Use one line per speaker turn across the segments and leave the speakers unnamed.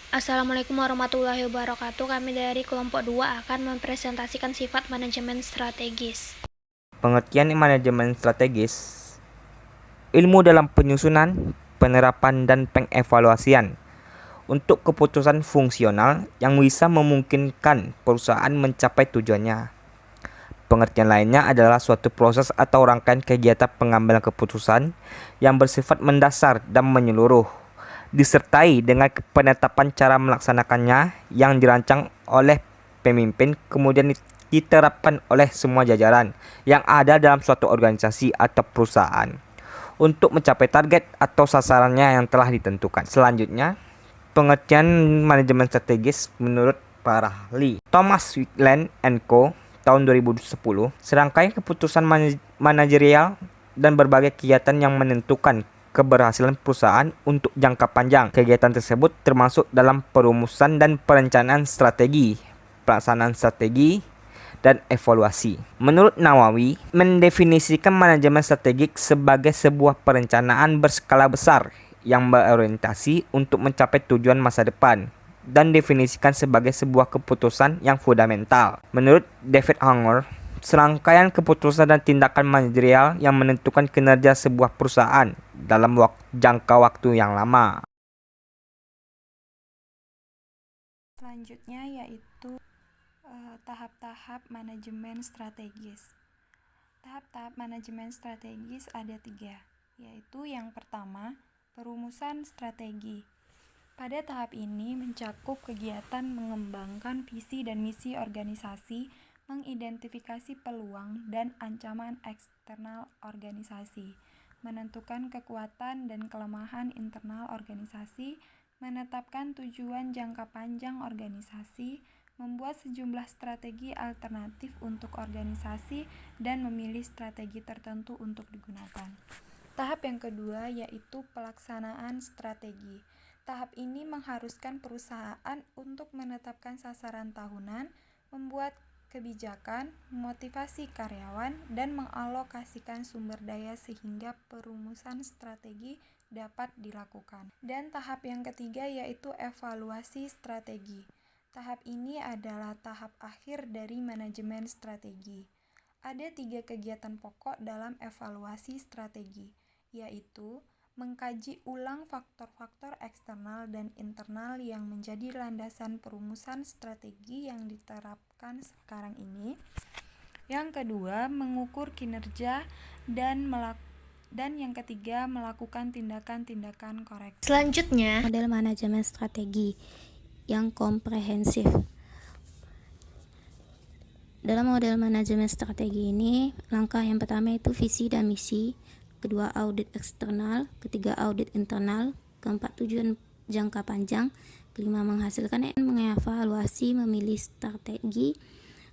Assalamualaikum warahmatullahi wabarakatuh. Kami dari kelompok 2 akan mempresentasikan sifat manajemen strategis.
Pengertian manajemen strategis, ilmu dalam penyusunan, penerapan, dan pengevaluasian untuk keputusan fungsional yang bisa memungkinkan perusahaan mencapai tujuannya. Pengertian lainnya adalah suatu proses atau rangkaian kegiatan pengambilan keputusan yang bersifat mendasar dan menyeluruh, disertai dengan penetapan cara melaksanakannya yang dirancang oleh pemimpin kemudian diterapkan oleh semua jajaran yang ada dalam suatu organisasi atau perusahaan untuk mencapai target atau sasarannya yang telah ditentukan. Selanjutnya, pengertian manajemen strategis menurut para ahli. Thomas Wigland and Co. tahun 2010, serangkaian keputusan manajerial dan berbagai kegiatan yang menentukan keberhasilan perusahaan untuk jangka panjang. Kegiatan tersebut termasuk dalam perumusan dan perencanaan strategi, pelaksanaan strategi, dan evaluasi. Menurut Nawawi, mendefinisikan manajemen strategik sebagai sebuah perencanaan berskala besar yang berorientasi untuk mencapai tujuan masa depan dan definisikan sebagai sebuah keputusan yang fundamental. Menurut David Hanger, serangkaian keputusan dan tindakan manajerial yang menentukan kinerja sebuah perusahaan dalam jangka waktu yang lama.
Selanjutnya yaitu tahap-tahap manajemen strategis. Tahap-tahap manajemen strategis ada 3, yaitu yang pertama, perumusan strategi. Pada tahap ini mencakup kegiatan mengembangkan visi dan misi organisasi, mengidentifikasi peluang dan ancaman eksternal organisasi, menentukan kekuatan dan kelemahan internal organisasi, menetapkan tujuan jangka panjang organisasi, membuat sejumlah strategi alternatif untuk organisasi, dan memilih strategi tertentu untuk digunakan. Tahap yang kedua yaitu pelaksanaan strategi. Tahap ini mengharuskan perusahaan untuk menetapkan sasaran tahunan, membuat kebijakan, memotivasi karyawan, dan mengalokasikan sumber daya sehingga perumusan strategi dapat dilakukan. Dan tahap yang ketiga yaitu evaluasi strategi. Tahap ini adalah tahap akhir dari manajemen strategi. Ada 3 kegiatan pokok dalam evaluasi strategi, yaitu mengkaji ulang faktor-faktor eksternal dan internal yang menjadi landasan perumusan strategi yang diterapkan sekarang ini. Yang kedua, mengukur kinerja dan yang ketiga, melakukan tindakan-tindakan korektif.
Selanjutnya, model manajemen strategi yang komprehensif. Dalam model manajemen strategi ini, langkah yang pertama itu visi dan misi, kedua audit eksternal, ketiga audit internal, keempat tujuan jangka panjang, kelima menghasilkan dan mengevaluasi memilih strategi,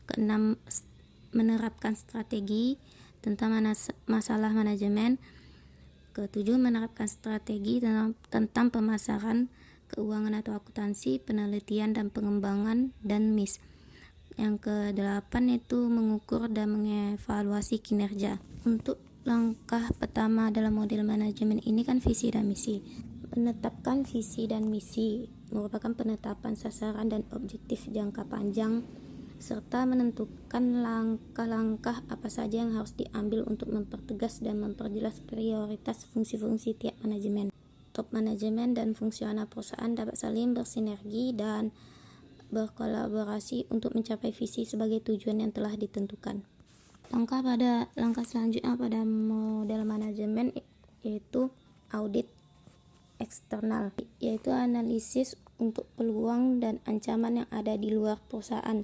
keenam menerapkan strategi tentang masalah manajemen, ketujuh menerapkan strategi tentang pemasaran, keuangan atau akuntansi, penelitian dan pengembangan, dan MIS. Yang ke-8 itu mengukur dan mengevaluasi kinerja. Untuk langkah pertama dalam model manajemen ini kan visi dan misi. Menetapkan visi dan misi merupakan penetapan sasaran dan objektif jangka panjang serta menentukan langkah-langkah apa saja yang harus diambil untuk mempertegas dan memperjelas prioritas fungsi-fungsi tiap manajemen. Top manajemen dan fungsional perusahaan dapat saling bersinergi dan berkolaborasi untuk mencapai visi sebagai tujuan yang telah ditentukan. Langkah selanjutnya pada model manajemen yaitu audit eksternal, yaitu analisis untuk peluang dan ancaman yang ada di luar perusahaan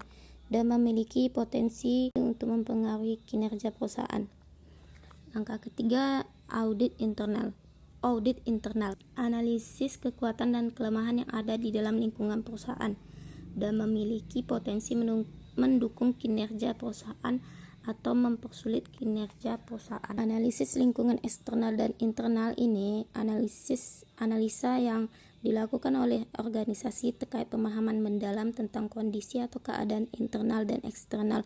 dan memiliki potensi untuk mempengaruhi kinerja perusahaan. Langkah ketiga, audit internal. Analisis kekuatan dan kelemahan yang ada di dalam lingkungan perusahaan dan memiliki potensi mendukung kinerja perusahaan atau mempersulit kinerja perusahaan. Analisis lingkungan eksternal dan internal ini analisa yang dilakukan oleh organisasi terkait pemahaman mendalam tentang kondisi atau keadaan internal dan eksternal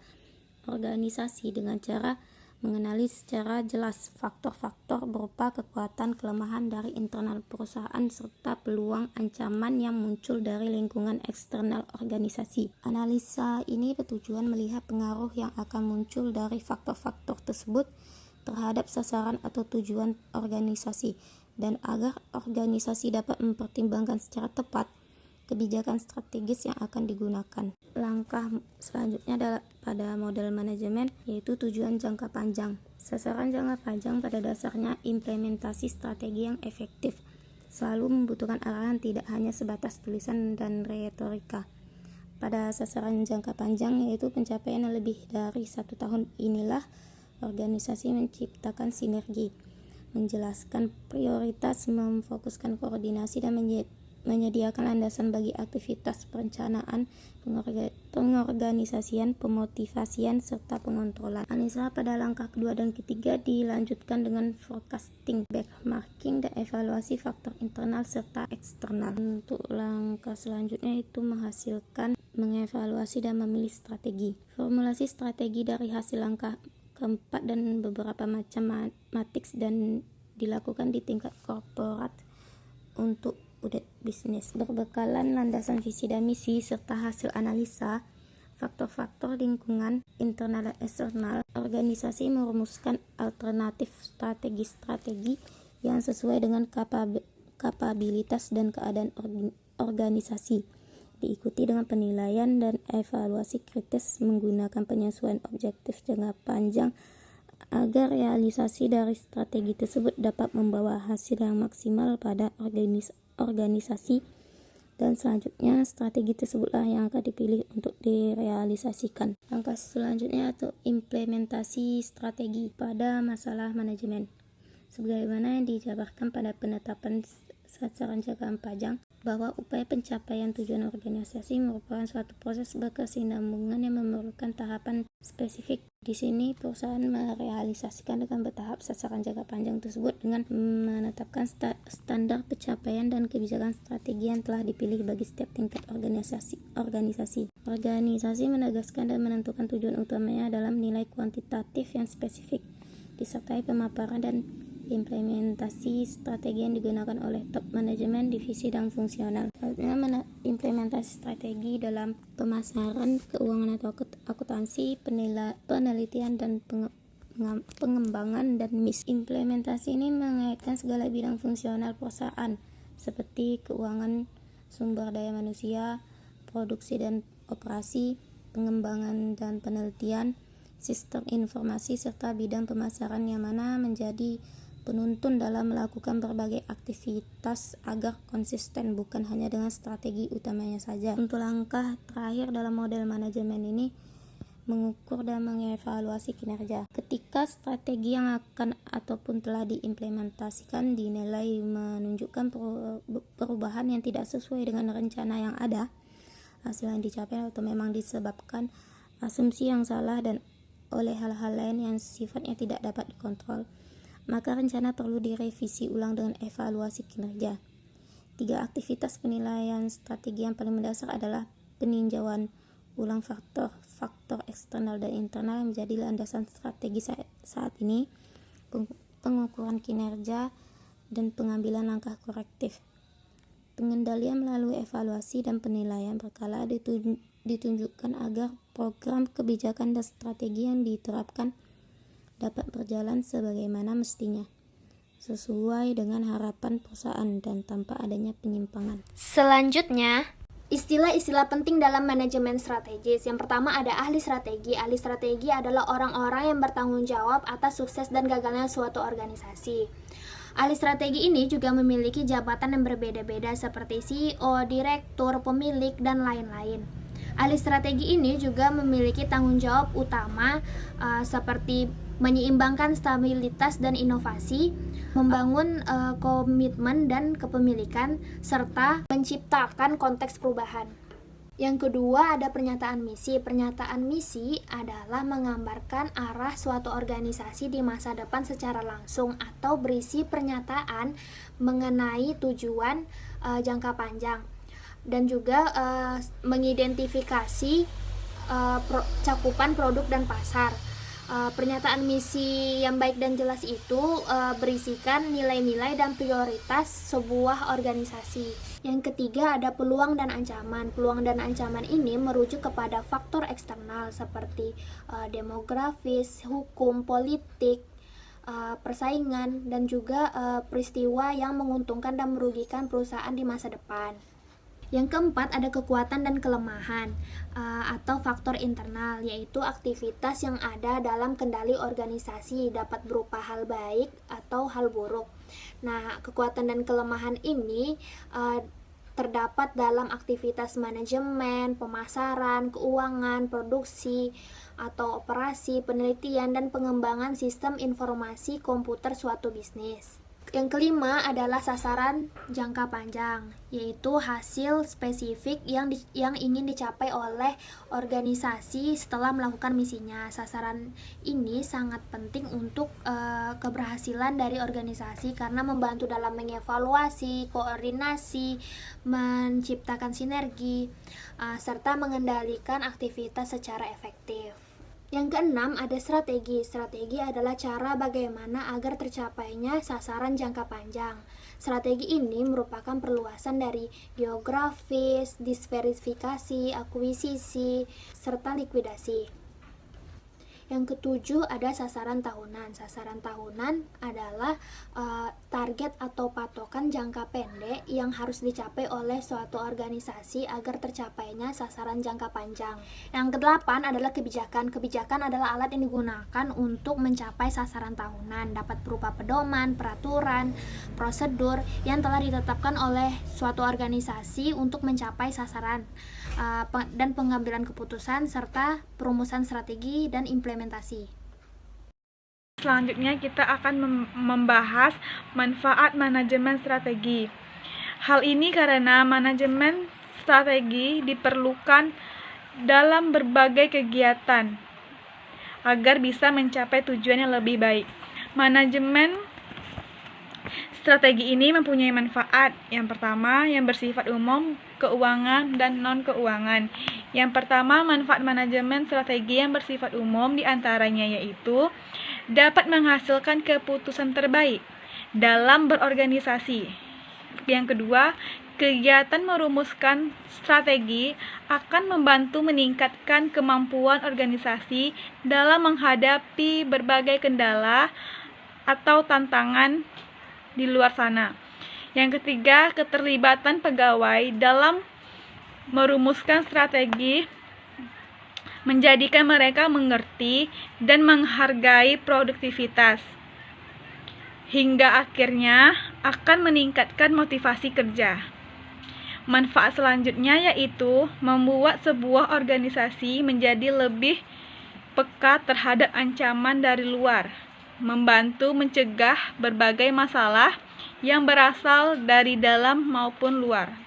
organisasi dengan cara mengenali secara jelas faktor-faktor berupa kekuatan kelemahan dari internal perusahaan serta peluang ancaman yang muncul dari lingkungan eksternal organisasi. Analisa ini bertujuan melihat pengaruh yang akan muncul dari faktor-faktor tersebut terhadap sasaran atau tujuan organisasi, dan agar organisasi dapat mempertimbangkan secara tepat kebijakan strategis yang akan digunakan. Langkah selanjutnya adalah pada model manajemen, yaitu tujuan jangka panjang. Sasaran jangka panjang pada dasarnya implementasi strategi yang efektif selalu membutuhkan arahan, tidak hanya sebatas tulisan dan retorika. Pada sasaran jangka panjang, yaitu pencapaian yang lebih dari 1 tahun, inilah organisasi menciptakan sinergi, menjelaskan prioritas, memfokuskan koordinasi, dan menyediakan landasan bagi aktivitas perencanaan, pengorganisasian, pemotivasian, serta pengontrolan. Analisa pada langkah kedua dan ketiga dilanjutkan dengan forecasting, benchmarking, dan evaluasi faktor internal serta eksternal. Untuk langkah selanjutnya itu menghasilkan, mengevaluasi, dan memilih strategi. Formulasi strategi dari hasil langkah keempat dan beberapa macam matriks dan dilakukan di tingkat korporat untuk unit bisnis. Berbekalan landasan visi dan misi serta hasil analisa faktor-faktor lingkungan internal dan eksternal, organisasi merumuskan alternatif strategi-strategi yang sesuai dengan kapabilitas dan keadaan organisasi, diikuti dengan penilaian dan evaluasi kritis menggunakan penyesuaian objektif jangka panjang agar realisasi dari strategi tersebut dapat membawa hasil yang maksimal pada organisasi, dan selanjutnya strategi tersebutlah yang akan dipilih untuk direalisasikan. Langkah selanjutnya yaitu implementasi strategi pada masalah manajemen. Sebagaimana yang dijabarkan pada penetapan sasaran jangka panjang, bahwa upaya pencapaian tujuan organisasi merupakan suatu proses berkesinambungan yang memerlukan tahapan spesifik. Di sini perusahaan merealisasikan dengan bertahap sasaran jangka panjang tersebut dengan menetapkan standar pencapaian dan kebijakan strategi yang telah dipilih bagi setiap tingkat organisasi. Organisasi menegaskan dan menentukan tujuan utamanya dalam nilai kuantitatif yang spesifik, disertai pemaparan dan implementasi strategi yang digunakan oleh top manajemen, divisi, dan fungsional. Selanjutnya, implementasi strategi dalam pemasaran, keuangan atau akuntansi, penelitian, dan pengembangan, dan misi. Implementasi ini mengaitkan segala bidang fungsional perusahaan seperti keuangan, sumber daya manusia, produksi dan operasi, pengembangan dan penelitian, sistem informasi, serta bidang pemasaran yang mana menjadi penuntun dalam melakukan berbagai aktivitas agar konsisten bukan hanya dengan strategi utamanya saja. Untuk langkah terakhir dalam model manajemen ini, mengukur dan mengevaluasi kinerja. Ketika strategi yang akan ataupun telah diimplementasikan dinilai menunjukkan perubahan yang tidak sesuai dengan rencana yang ada, hasil yang dicapai atau memang disebabkan asumsi yang salah dan oleh hal-hal lain yang sifatnya tidak dapat dikontrol, maka rencana perlu direvisi ulang dengan evaluasi kinerja. 3 aktivitas penilaian strategi yang paling mendasar adalah peninjauan ulang faktor eksternal dan internal yang menjadi landasan strategi saat ini, pengukuran kinerja, dan pengambilan langkah korektif. Pengendalian melalui evaluasi dan penilaian berkala ditunjukkan agar program kebijakan dan strategi yang diterapkan dapat berjalan sebagaimana mestinya, sesuai dengan harapan perusahaan dan tanpa adanya penyimpangan.
Selanjutnya, istilah-istilah penting dalam manajemen strategis. Yang pertama ada ahli strategi. Ahli strategi adalah orang-orang yang bertanggung jawab atas sukses dan gagalnya suatu organisasi. Ahli strategi ini juga memiliki jabatan yang berbeda-beda seperti CEO, direktur, pemilik, dan lain-lain. Ahli strategi ini juga memiliki tanggung jawab utama seperti menyeimbangkan stabilitas dan inovasi, membangun komitmen dan kepemilikan, serta menciptakan konteks perubahan. Yang kedua ada pernyataan misi. Pernyataan misi adalah menggambarkan arah suatu organisasi di masa depan secara langsung atau berisi pernyataan mengenai tujuan jangka panjang, dan juga mengidentifikasi cakupan produk dan pasar. Pernyataan misi yang baik dan jelas itu berisikan nilai-nilai dan prioritas sebuah organisasi. Yang ketiga ada peluang dan ancaman. Peluang dan ancaman ini merujuk kepada faktor eksternal seperti demografis, hukum, politik, persaingan, dan juga peristiwa yang menguntungkan dan merugikan perusahaan di masa depan. Yang keempat ada kekuatan dan kelemahan atau faktor internal, yaitu aktivitas yang ada dalam kendali organisasi dapat berupa hal baik atau hal buruk. Nah, kekuatan dan kelemahan ini terdapat dalam aktivitas manajemen, pemasaran, keuangan, produksi, atau operasi, penelitian, dan pengembangan sistem informasi komputer suatu bisnis. Yang kelima adalah sasaran jangka panjang, yaitu hasil spesifik yang ingin dicapai oleh organisasi setelah melakukan misinya. Sasaran ini sangat penting untuk keberhasilan dari organisasi karena membantu dalam mengevaluasi, koordinasi, menciptakan sinergi, serta mengendalikan aktivitas secara efektif. Yang keenam ada strategi. Strategi adalah cara bagaimana agar tercapainya sasaran jangka panjang. Strategi ini merupakan perluasan dari geografis, diversifikasi, akuisisi, serta likuidasi. Yang ketujuh ada sasaran tahunan. Sasaran tahunan adalah target atau patokan jangka pendek yang harus dicapai oleh suatu organisasi agar tercapainya sasaran jangka panjang. Yang kedelapan adalah kebijakan. Kebijakan adalah alat yang digunakan untuk mencapai sasaran tahunan, dapat berupa pedoman, peraturan, prosedur yang telah ditetapkan oleh suatu organisasi untuk mencapai sasaran dan pengambilan keputusan serta perumusan strategi dan implementasi.
Selanjutnya kita akan membahas manfaat manajemen strategi. Hal ini karena manajemen strategi diperlukan dalam berbagai kegiatan agar bisa mencapai tujuan yang lebih baik. Manajemen strategi ini mempunyai manfaat. Yang pertama, yang bersifat umum, keuangan dan non-keuangan. Yang pertama, manfaat manajemen strategi yang bersifat umum diantaranya yaitu dapat menghasilkan keputusan terbaik dalam berorganisasi. Yang kedua, kegiatan merumuskan strategi akan membantu meningkatkan kemampuan organisasi dalam menghadapi berbagai kendala atau tantangan di luar sana. Yang ketiga, keterlibatan pegawai dalam merumuskan strategi menjadikan mereka mengerti dan menghargai produktivitas, hingga akhirnya akan meningkatkan motivasi kerja. Manfaat selanjutnya yaitu membuat sebuah organisasi menjadi lebih peka terhadap ancaman dari luar, membantu mencegah berbagai masalah yang berasal dari dalam maupun luar.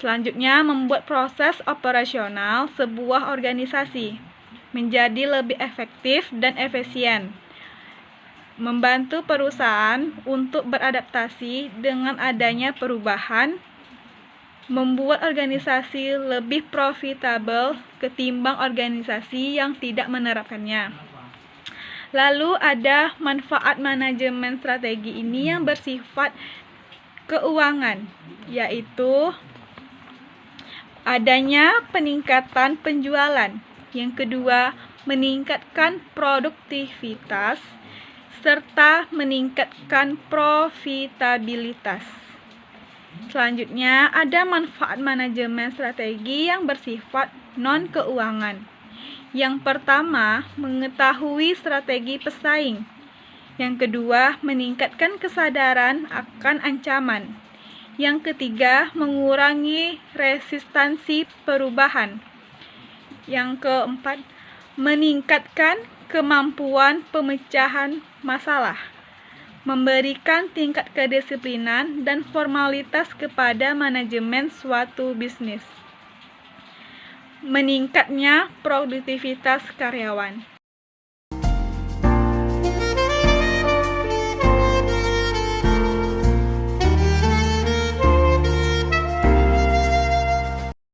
Selanjutnya, membuat proses operasional sebuah organisasi menjadi lebih efektif dan efisien, membantu perusahaan untuk beradaptasi dengan adanya perubahan, membuat organisasi lebih profitabel ketimbang organisasi yang tidak menerapkannya. Lalu ada manfaat manajemen strategi ini yang bersifat keuangan, yaitu adanya peningkatan penjualan. Yang kedua, meningkatkan produktivitas serta meningkatkan profitabilitas. Selanjutnya, ada manfaat manajemen strategi yang bersifat non-keuangan. Yang pertama, mengetahui strategi pesaing. Yang kedua, meningkatkan kesadaran akan ancaman. Yang ketiga, mengurangi resistansi perubahan. Yang keempat, meningkatkan kemampuan pemecahan masalah, memberikan tingkat kedisiplinan dan formalitas kepada manajemen suatu bisnis, meningkatnya produktivitas karyawan.